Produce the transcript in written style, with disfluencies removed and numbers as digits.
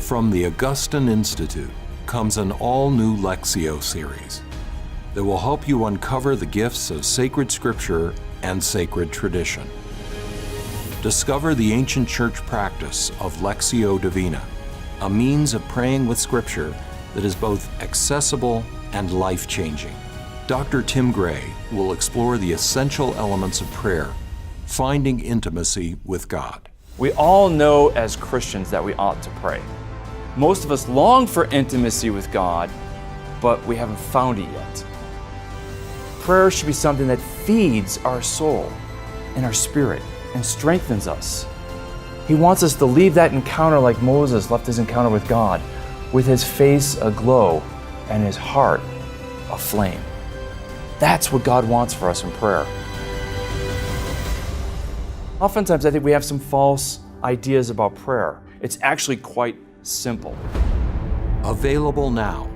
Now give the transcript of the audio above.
From the Augustine Institute comes an all-new Lectio series that will help you uncover the gifts of sacred scripture and sacred tradition. Discover the ancient church practice of Lectio Divina, a means of praying with scripture that is both accessible and life-changing. Dr. Tim Gray will explore the essential elements of prayer, finding intimacy with God. We all know as Christians that we ought to pray. Most of us long for intimacy with God, but we haven't found it yet. Prayer should be something that feeds our soul and our spirit and strengthens us. He wants us to leave that encounter like Moses left his encounter with God, with his face aglow and his heart aflame. That's what God wants for us in prayer. Oftentimes, I think we have some false ideas about prayer. It's actually quite simple. Available now